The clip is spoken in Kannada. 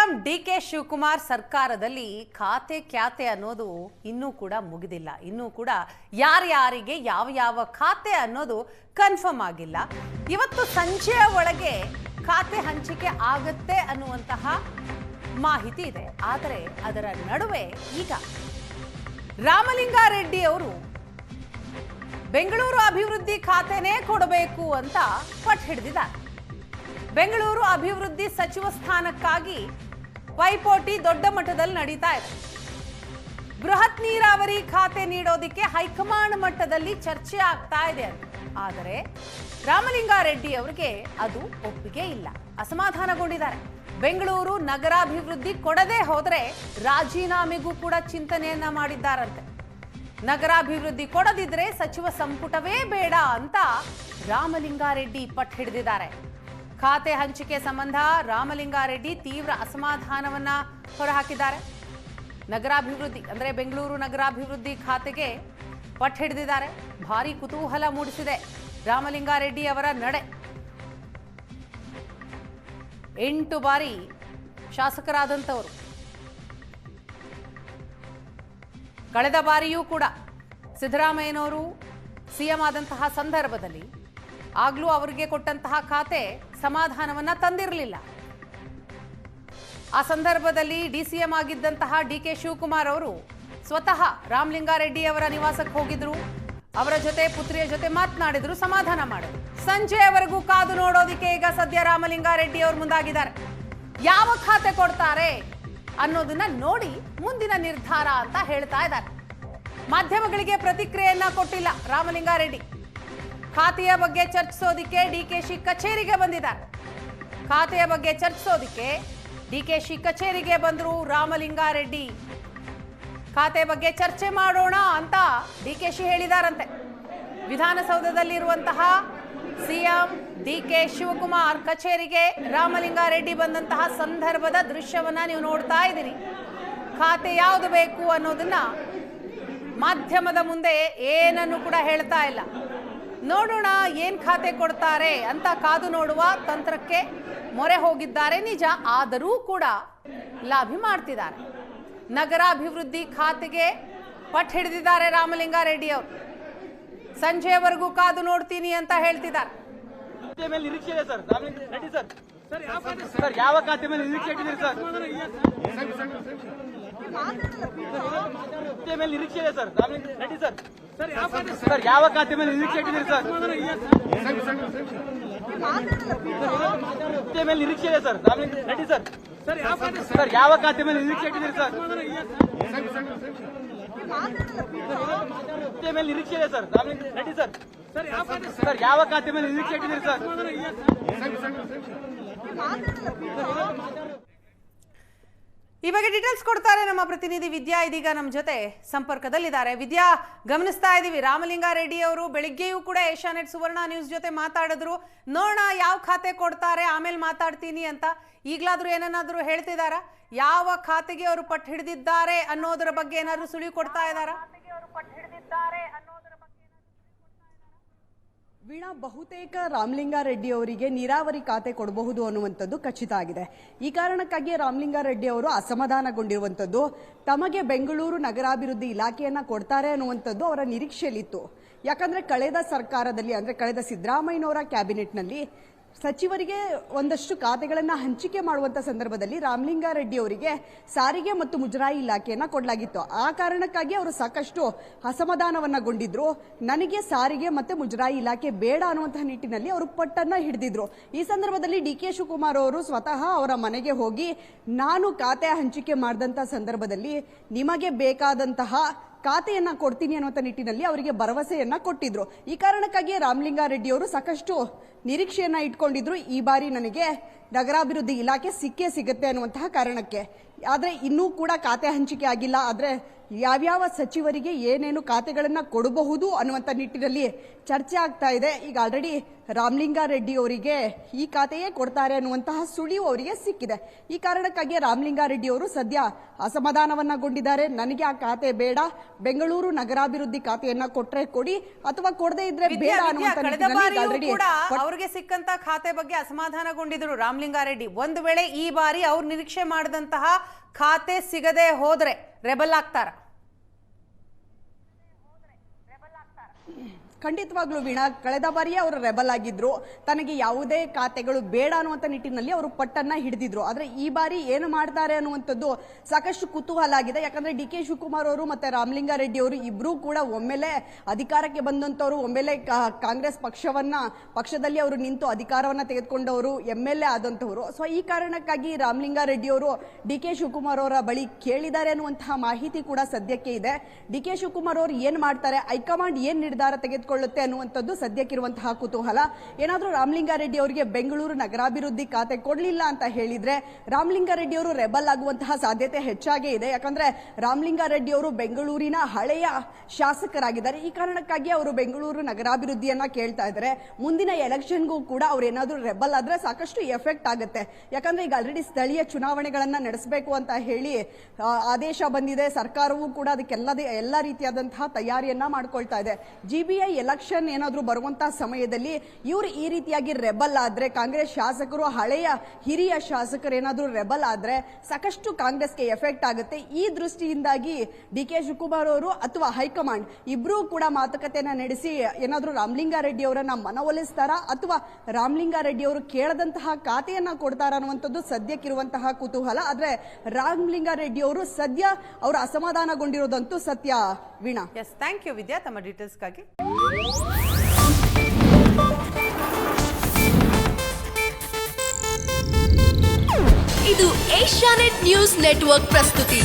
ಸಿಎಂ ಡಿಕೆ ಶಿವಕುಮಾರ್ ಸರ್ಕಾರದಲ್ಲಿ ಖಾತೆ ಕ್ಯಾತೆ ಅನ್ನೋದು ಇನ್ನೂ ಕೂಡ ಮುಗಿದಿಲ್ಲ. ಇನ್ನೂ ಕೂಡ ಯಾರ್ಯಾರಿಗೆ ಯಾವ ಖಾತೆ ಅನ್ನೋದು ಕನ್ಫರ್ಮ್ ಆಗಿಲ್ಲ. ಇವತ್ತು ಸಂಜೆಯ ಒಳಗೆ ಖಾತೆ ಹಂಚಿಕೆ ಆಗುತ್ತೆ ಅನ್ನುವಂತಹ ಮಾಹಿತಿ ಇದೆ. ಆದರೆ ಅದರ ನಡುವೆ ಈಗ ರಾಮಲಿಂಗಾರೆಡ್ಡಿ ಅವರು ಬೆಂಗಳೂರು ಅಭಿವೃದ್ಧಿ ಖಾತೆನೇ ಕೊಡಬೇಕು ಅಂತ ಪಟ್ಟು ಹಿಡಿದಿದ್ದಾರೆ. ಬೆಂಗಳೂರು ಅಭಿವೃದ್ಧಿ ಸಚಿವ ಸ್ಥಾನಕ್ಕಾಗಿ ಪೈಪೋಟಿ ದೊಡ್ಡ ಮಟ್ಟದಲ್ಲಿ ನಡೀತಾ ಇದೆ. ಬೃಹತ್ ನೀರಾವರಿ ಖಾತೆ ನೀಡೋದಕ್ಕೆ ಹೈಕಮಾಂಡ್ ಮಟ್ಟದಲ್ಲಿ ಚರ್ಚೆ ಆಗ್ತಾ ಇದೆ. ಆದರೆ ರಾಮಲಿಂಗಾರೆಡ್ಡಿ ಅವರಿಗೆ ಅದು ಒಪ್ಪಿಗೆ ಇಲ್ಲ, ಅಸಮಾಧಾನಗೊಂಡಿದ್ದಾರೆ. ಬೆಂಗಳೂರು ನಗರಾಭಿವೃದ್ಧಿ ಕೊಡದೆ ಹೋದರೆ ರಾಜೀನಾಮೆಗೂ ಕೂಡ ಚಿಂತನೆಯನ್ನ ಮಾಡಿದ್ದಾರಂತೆ. ನಗರಾಭಿವೃದ್ಧಿ ಕೊಡದಿದ್ರೆ ಸಚಿವ ಸಂಪುಟವೇ ಬೇಡ ಅಂತ ರಾಮಲಿಂಗಾರೆಡ್ಡಿ ಪಟ್ಟು ಹಿಡಿದಿದ್ದಾರೆ. ಖಾತೆ ಹಂಚಿಕೆ ಸಂಬಂಧ ರಾಮಲಿಂಗಾರೆಡ್ಡಿ ತೀವ್ರ ಅಸಮಾಧಾನವನ್ನ ಹೊರಹಾಕಿದ್ದಾರೆ. ನಗರಾಭಿವೃದ್ಧಿ ಅಂದ್ರೆ ಬೆಂಗಳೂರು ನಗರಾಭಿವೃದ್ಧಿ ಖಾತೆಗೆ ಪಟ್ಟು ಹಿಡಿದಿದ್ದಾರೆ. ಭಾರಿ ಕುತೂಹಲ ಮೂಡಿಸಿದೆ ರಾಮಲಿಂಗಾರೆಡ್ಡಿ ಅವರ ನಡೆ. 8 ಬಾರಿ ಶಾಸಕರಾದಂಥವರು. ಕಳೆದ ಬಾರಿಯೂ ಕೂಡ ಸಿದ್ದರಾಮಯ್ಯನವರು ಸಿಎಂ ಆದಂತಹ ಸಂದರ್ಭದಲ್ಲಿ ಆಗ್ಲೂ ಅವರಿಗೆ ಕೊಟ್ಟಂತಹ ಖಾತೆ ಸಮಾಧಾನವನ್ನ ತಂದಿರಲಿಲ್ಲ. ಆ ಸಂದರ್ಭದಲ್ಲಿ ಡಿಸಿಎಂ ಆಗಿದ್ದಂತಹ ಡಿಕೆ ಶಿವಕುಮಾರ್ ಅವರು ಸ್ವತಃ ರಾಮಲಿಂಗಾರೆಡ್ಡಿ ಅವರ ನಿವಾಸಕ್ಕೆ ಹೋಗಿದ್ರು. ಅವರ ಜೊತೆ ಪುತ್ರಿಯ ಜೊತೆ ಮಾತನಾಡಿದ್ರು, ಸಮಾಧಾನ ಮಾಡಿದ್ರು. ಸಂಜೆಯವರೆಗೂ ಕಾದು ನೋಡೋದಿಕ್ಕೆ ಈಗ ಸದ್ಯ ರಾಮಲಿಂಗಾರೆಡ್ಡಿ ಅವರು ಮುಂದಾಗಿದ್ದಾರೆ. ಯಾವ ಖಾತೆ ಕೊಡ್ತಾರೆ ಅನ್ನೋದನ್ನ ನೋಡಿ ಮುಂದಿನ ನಿರ್ಧಾರ ಅಂತ ಹೇಳ್ತಾ ಇದ್ದಾರೆ. ಮಾಧ್ಯಮಗಳಿಗೆ ಪ್ರತಿಕ್ರಿಯೆಯನ್ನ ಕೊಟ್ಟಿಲ್ಲ ರಾಮಲಿಂಗಾರೆಡ್ಡಿ. ಖಾತೆಯ ಬಗ್ಗೆ ಚರ್ಚಿಸೋದಿಕ್ಕೆ ಡಿಕೆಶಿ ಕಚೇರಿಗೆ ಬಂದಿದ್ದಾರೆ. ಖಾತೆಯ ಬಗ್ಗೆ ಚರ್ಚಿಸೋದಿಕ್ಕೆ ಡಿಕೆಶಿ ಕಚೇರಿಗೆ ಬಂದ್ರು ರಾಮಲಿಂಗಾರೆಡ್ಡಿ. ಖಾತೆ ಬಗ್ಗೆ ಚರ್ಚೆ ಮಾಡೋಣ ಅಂತ ಡಿಕೆಶಿ ಹೇಳಿದಾರಂತೆ. ವಿಧಾನಸೌಧದಲ್ಲಿರುವಂತಹ ಸಿಎಂ ಡಿಕೆ ಶಿವಕುಮಾರ್ ಕಚೇರಿಗೆ ರಾಮಲಿಂಗಾರೆಡ್ಡಿ ಬಂದಂತಹ ಸಂದರ್ಭದ ದೃಶ್ಯವನ್ನ ನೀವು ನೋಡ್ತಾ ಇದ್ದೀರಿ. ಖಾತೆ ಯಾವುದು ಬೇಕು ಅನ್ನೋದನ್ನ ಮಾಧ್ಯಮದ ಮುಂದೆ ಏನನ್ನು ಕೂಡ ಹೇಳ್ತಾ ಇಲ್ಲ. ನೋಡೋಣ ಏನ್ ಖಾತೆ ಕೊಡ್ತಾರೆ ಅಂತ ಕಾದು ನೋಡುವ ತಂತ್ರಕ್ಕೆ ಮೊರೆ ಹೋಗಿದ್ದಾರೆ ನಿಜ. ಆದರೂ ಕೂಡ ಲಾಭಿ ಮಾಡ್ತಿದ್ದಾರೆ. ನಗರಾಭಿವೃದ್ಧಿ ಖಾತೆಗೆ ಪಟ್ಟು ಹಿಡಿದಿದ್ದಾರೆ ರಾಮಲಿಂಗಾರೆಡ್ಡಿ ಅವರು. ಸಂಜೆಯವರೆಗೂ ಕಾದು ನೋಡ್ತೀನಿ ಅಂತ ಹೇಳ್ತಿದ್ದಾರೆ. ನಿರೀಕ್ಷೆ ಇದೆ ಸರ್ ರೆಡ್ಡಿ ಸರ್. ಸರ್ ಯಾವ ಖಾತೆ ಮೇಲೆ ನಿರೀಕ್ಷೆ ಇಟ್ಟಿದ್ದೀರಿ ಸರ್? ಮೇಲೆ ನಿರೀಕ್ಷೆ ಇದೆ ಸರ್ ರೆಡ್ಡಿ ಸರ್. ಸರ್ ಯಾವ ಖಾತೆ ಮೇಲೆ ನಿರೀಕ್ಷೆ ಇಟ್ಟಿದ್ದೀರಿ ಸರ್? ಮೇಲೆ ನಿರೀಕ್ಷೆ ಇದೆ ಸರ್ ರೆಡ್ಡಿ ಸರ್. ಸರ್ ಯಾವ ಖಾತೆ ಮೇಲೆ ನಿರೀಕ್ಷೆ ಇಟ್ಟಿದ್ದೀರಿ ಸರ್? ಮೇಲೆ ನಿರೀಕ್ಷೆ ಇದೆ ಸರ್ ರೆಡ್ಡಿ ಸರ್. ಸರ್ ಯಾವ ಖಾತೆ ಮೇಲೆ ನಿರೀಕ್ಷೆ ಇಟ್ಟಿದ್ದೀರಿ ಸರ್? ಈ ಬಗ್ಗೆ ಡೀಟೇಲ್ಸ್ ಕೊಡ್ತಾರೆ ನಮ್ಮ ಪ್ರತಿನಿಧಿ ವಿದ್ಯಾ. ಇದೀಗ ನಮ್ಮ ಜೊತೆ ಸಂಪರ್ಕದಲ್ಲಿದ್ದಾರೆ. ವಿದ್ಯಾ, ಗಮನಿಸ್ತಾ ಇದ್ದೀವಿ ರಾಮಲಿಂಗಾರೆಡ್ಡಿ ಅವರು ಬೆಳಿಗ್ಗೆಯೂ ಕೂಡ ಏಷ್ಯಾನೆಟ್ ಸುವರ್ಣ ನ್ಯೂಸ್ ಜೊತೆ ಮಾತಾಡಿದ್ರು. ನೋಡೋಣ ಯಾವ ಖಾತೆ ಕೊಡ್ತಾರೆ, ಆಮೇಲೆ ಮಾತಾಡ್ತೀನಿ ಅಂತ. ಈಗಲಾದ್ರೂ ಏನನ್ನಾದ್ರೂ ಹೇಳ್ತಿದಾರಾ? ಯಾವ ಖಾತೆಗೆ ಅವರು ಪಟ್ಟು ಹಿಡಿದಿದ್ದಾರೆ ಅನ್ನೋದರ ಬಗ್ಗೆ ಏನಾದ್ರು ಸುಳಿವು ಕೊಡ್ತಾ ಇದ್ದಾರಾ? ವೀಣಾ, ಬಹುತೇಕ ರಾಮಲಿಂಗಾರೆಡ್ಡಿ ಅವರಿಗೆ ನೀರಾವರಿ ಖಾತೆ ಕೊಡಬಹುದು ಅನ್ನುವಂಥದ್ದು ಖಚಿತ ಆಗಿದೆ. ಈ ಕಾರಣಕ್ಕಾಗಿ ರಾಮಲಿಂಗಾರೆಡ್ಡಿ ಅವರು ಅಸಮಾಧಾನಗೊಂಡಿರುವಂಥದ್ದು. ತಮಗೆ ಬೆಂಗಳೂರು ನಗರಾಭಿವೃದ್ಧಿ ಇಲಾಖೆಯನ್ನ ಕೊಡ್ತಾರೆ ಅನ್ನುವಂಥದ್ದು ಅವರ ನಿರೀಕ್ಷೆಯಲ್ಲಿತ್ತು. ಯಾಕಂದ್ರೆ ಕಳೆದ ಸರ್ಕಾರದಲ್ಲಿ ಅಂದ್ರೆ ಕಳೆದ ಸಿದ್ದರಾಮಯ್ಯನವರ ಕ್ಯಾಬಿನೆಟ್ನಲ್ಲಿ ಸಚಿವರಿಗೆ ಒಂದಷ್ಟು ಖಾತೆಗಳನ್ನ ಹಂಚಿಕೆ ಮಾಡುವಂತ ಸಂದರ್ಭದಲ್ಲಿ ರಾಮಲಿಂಗಾರೆಡ್ಡಿ ಅವರಿಗೆ ಸಾರಿಗೆ ಮತ್ತು ಮುಜರಾಯಿ ಇಲಾಖೆಯನ್ನ ಕೊಡಲಾಗಿತ್ತು. ಆ ಕಾರಣಕ್ಕಾಗಿ ಅವರು ಸಾಕಷ್ಟು ಅಸಮಾಧಾನವನ್ನಗೊಂಡಿದ್ರು. ನನಗೆ ಸಾರಿಗೆ ಮತ್ತೆ ಮುಜರಾಯಿ ಇಲಾಖೆ ಬೇಡ ಅನ್ನುವಂತಹ ನಿಟ್ಟಿನಲ್ಲಿ ಅವರು ಪಟ್ಟನ್ನ ಹಿಡಿದಿದ್ರು. ಈ ಸಂದರ್ಭದಲ್ಲಿ ಡಿಕೆ ಶಿವಕುಮಾರ್ ಅವರು ಸ್ವತಃ ಅವರ ಮನೆಗೆ ಹೋಗಿ ನಾನು ಖಾತೆ ಹಂಚಿಕೆ ಮಾಡಿದಂತಹ ಸಂದರ್ಭದಲ್ಲಿ ನಿಮಗೆ ಬೇಕಾದಂತಹ ಖಾತೆಯನ್ನ ಕೊಡ್ತೀನಿ ಅನ್ನುವಂಥ ನಿಟ್ಟಿನಲ್ಲಿ ಅವರಿಗೆ ಭರವಸೆಯನ್ನ ಕೊಟ್ಟಿದ್ರು. ಈ ಕಾರಣಕ್ಕಾಗಿ ರಾಮಲಿಂಗಾರೆಡ್ಡಿ ಅವರು ಸಾಕಷ್ಟು ನಿರೀಕ್ಷೆಯನ್ನ ಇಟ್ಕೊಂಡಿದ್ರು. ಈ ಬಾರಿ ನನಗೆ ನಗರಾಭಿವೃದ್ಧಿ ಇಲಾಖೆ ಸಿಕ್ಕೇ ಸಿಗುತ್ತೆ ಅನ್ನುವಂತಹ ಕಾರಣಕ್ಕೆ. ಆದ್ರೆ ಇನ್ನೂ ಕೂಡ ಖಾತೆ ಹಂಚಿಕೆ ಆಗಿಲ್ಲ. ಆದ್ರೆ ಯಾವ್ಯಾವ ಸಚಿವರಿಗೆ ಏನೇನು ಖಾತೆಗಳನ್ನ ಕೊಡಬಹುದು ಅನ್ನುವಂಥ ನಿಟ್ಟಿನಲ್ಲಿ ಚರ್ಚೆ ಆಗ್ತಾ ಇದೆ. ಈಗ ಆಲ್ರೆಡಿ ರಾಮಲಿಂಗಾರೆಡ್ಡಿ ಅವರಿಗೆ ಈ ಖಾತೆಯೇ ಕೊಡ್ತಾರೆ ಅನ್ನುವಂತಹ ಸುಳಿವು ಅವರಿಗೆ ಸಿಕ್ಕಿದೆ. ಈ ಕಾರಣಕ್ಕಾಗಿ ರಾಮಲಿಂಗಾರೆಡ್ಡಿ ಅವರು ಸದ್ಯ ಅಸಮಾಧಾನವನ್ನಗೊಂಡಿದ್ದಾರೆ. ನನಗೆ ಆ ಖಾತೆ ಬೇಡ, ಬೆಂಗಳೂರು ನಗರಾಭಿವೃದ್ಧಿ ಖಾತೆಯನ್ನ ಕೊಟ್ರೆ ಕೊಡಿ ಅಥವಾ ಕೊಡದೇ ಇದ್ರೆ ಬೇಡ ಅನ್ನುವಂಥ ಕಳೆದ ಬಾರಿಯೂ ಆಲ್ರೆಡಿ ಕೂಡ ಅವರಿಗೆ ಸಿಕ್ಕಂತ ಖಾತೆ ಬಗ್ಗೆ ಅಸಮಾಧಾನಗೊಂಡಿದ್ರು ರಾಮಲಿಂಗಾರೆಡ್ಡಿ. ಒಂದು ವೇಳೆ ಈ ಬಾರಿ ಅವ್ರು ನಿರೀಕ್ಷೆ ಮಾಡಿದಂತಹ ಖಾತೆ ಸಿಗದೆ ಹೋದ್ರೆ ರೆಬಲ್ ಆಗ್ತಾರ? ಖಂಡಿತವಾಗ್ಲೂ ವೀಣಾ, ಕಳೆದ ಬಾರಿಯೇ ಅವರು ರೆಬಲ್ ಆಗಿದ್ರು. ತನಗೆ ಯಾವುದೇ ಖಾತೆಗಳು ಬೇಡ ಅನ್ನುವಂಥ ನಿಟ್ಟಿನಲ್ಲಿ ಅವರು ಪಟ್ಟನ್ನ ಹಿಡಿದಿದ್ರು. ಆದ್ರೆ ಈ ಬಾರಿ ಏನು ಮಾಡ್ತಾರೆ ಅನ್ನುವಂಥದ್ದು ಸಾಕಷ್ಟು ಕುತೂಹಲ ಆಗಿದೆ. ಯಾಕಂದ್ರೆ ಡಿ ಕೆ ಶಿವಕುಮಾರ್ ಅವರು ಮತ್ತೆ ರಾಮಲಿಂಗಾರೆಡ್ಡಿ ಅವರು ಇಬ್ರು ಕೂಡ ಒಮ್ಮೆಲೆ ಅಧಿಕಾರಕ್ಕೆ ಬಂದಂತವರು, ಒಮ್ಮೆಲೆ ಕಾಂಗ್ರೆಸ್ ಪಕ್ಷದಲ್ಲಿ ಅವರು ನಿಂತು ಅಧಿಕಾರವನ್ನ ತೆಗೆದುಕೊಂಡವರು, MLA ಆದಂತವರು. ಸೊ ಈ ಕಾರಣಕ್ಕಾಗಿ ರಾಮಲಿಂಗಾರೆಡ್ಡಿ ಅವರು ಡಿ ಕೆ ಶಿವಕುಮಾರ್ ಅವರ ಬಳಿ ಕೇಳಿದ್ದಾರೆ ಅನ್ನುವಂತಹ ಮಾಹಿತಿ ಕೂಡ ಸದ್ಯಕ್ಕೆ ಇದೆ. ಡಿ ಕೆ ಶಿವಕುಮಾರ್ ಅವರು ಏನ್ ಮಾಡ್ತಾರೆ, ಹೈಕಮಾಂಡ್ ಏನ್ ನಿರ್ಧಾರ ತೆಗೆದುಕೊಳ್ಳುತ್ತೆ ಅನ್ನುವಂಥದ್ದು ಸದ್ಯಕ್ಕಿರುವಂತಹ ಕುತೂಹಲ. ಏನಾದ್ರೂ ರಾಮಲಿಂಗಾರೆಡ್ಡಿ ಅವರಿಗೆ ಬೆಂಗಳೂರು ನಗರಾಭಿವೃದ್ಧಿ ಖಾತೆ ಕೊಡಲಿಲ್ಲ ಅಂತ ಹೇಳಿದ್ರೆ ರಾಮಲಿಂಗಾರೆಡ್ಡಿ ಅವರು ರೆಬಲ್ ಆಗುವಂತಹ ಸಾಧ್ಯತೆ ಹೆಚ್ಚಾಗೇ ಇದೆ. ಯಾಕಂದ್ರೆ ರಾಮಲಿಂಗಾರೆಡ್ಡಿ ಅವರು ಬೆಂಗಳೂರಿನ ಹಳೆಯ ಶಾಸಕರಾಗಿದ್ದಾರೆ. ಈ ಕಾರಣಕ್ಕಾಗಿ ಅವರು ಬೆಂಗಳೂರು ನಗರಾಭಿವೃದ್ಧಿಯನ್ನ ಕೇಳ್ತಾ ಇದ್ದಾರೆ. ಮುಂದಿನ ಎಲೆಕ್ಷನ್ಗೂ ಕೂಡ ಅವ್ರು ಏನಾದ್ರೂ ರೆಬಲ್ ಆದ್ರೆ ಸಾಕಷ್ಟು ಎಫೆಕ್ಟ್ ಆಗುತ್ತೆ. ಯಾಕಂದ್ರೆ ಈಗ ಆಲ್ರೆಡಿ ಸ್ಥಳೀಯ ಚುನಾವಣೆಗಳನ್ನ ನಡೆಸಬೇಕು ಅಂತ ಹೇಳಿ ಆದೇಶ ಬಂದಿದೆ. ಸರ್ಕಾರವೂ ಕೂಡ ಎಲ್ಲ ರೀತಿಯಾದಂತಹ ತಯಾರಿಯನ್ನ ಮಾಡ್ಕೊಳ್ತಾ ಇದೆ. GBI ಎಲೆಕ್ಷನ್ ಏನಾದ್ರೂ ಬರುವಂತಹ ಸಮಯದಲ್ಲಿ ಇವರು ಈ ರೀತಿಯಾಗಿ ರೆಬಲ್ ಆದ್ರೆ, ಕಾಂಗ್ರೆಸ್ ಶಾಸಕರು, ಹಳೆಯ ಹಿರಿಯ ಶಾಸಕರು ಏನಾದ್ರೂ ರೆಬಲ್ ಆದ್ರೆ ಸಾಕಷ್ಟು ಕಾಂಗ್ರೆಸ್ಗೆ ಎಫೆಕ್ಟ್ ಆಗುತ್ತೆ. ಈ ದೃಷ್ಟಿಯಿಂದಾಗಿ ಡಿ ಕೆ ಶಿವಕುಮಾರ್ ಅವರು ಅಥವಾ ಹೈಕಮಾಂಡ್ ಇಬ್ರು ಕೂಡ ಮಾತುಕತೆಯನ್ನ ನಡೆಸಿ ಏನಾದ್ರೂ ರಾಮಲಿಂಗಾರೆಡ್ಡಿ ಅವರನ್ನ ಮನವೊಲಿಸ್ತಾರ ಅಥವಾ ರಾಮಲಿಂಗಾರೆಡ್ಡಿ ಅವರು ಕೇಳದಂತಹ ಖಾತೆಯನ್ನ ಕೊಡ್ತಾರ ಅನ್ನುವಂಥದ್ದು ಸದ್ಯಕ್ಕಿರುವಂತಹ ಕುತೂಹಲ. ಆದ್ರೆ ರಾಮಲಿಂಗಾರೆಡ್ಡಿ ಅವರು ಸದ್ಯ ಅವರು ಅಸಮಾಧಾನಗೊಂಡಿರೋದಂತೂ ಸತ್ಯ ವೀಣಾ. ಎಸ್, ಥ್ಯಾಂಕ್ ಯು ವಿದ್ಯಾ ತಮ್ಮ ಡೀಟೇಲ್ಸ್ಗಾಗಿ. ಇದು ಏಷ್ಯಾನೆಟ್ ನ್ಯೂಸ್ ನೆಟ್ವರ್ಕ್ ಪ್ರಸ್ತುತಿ.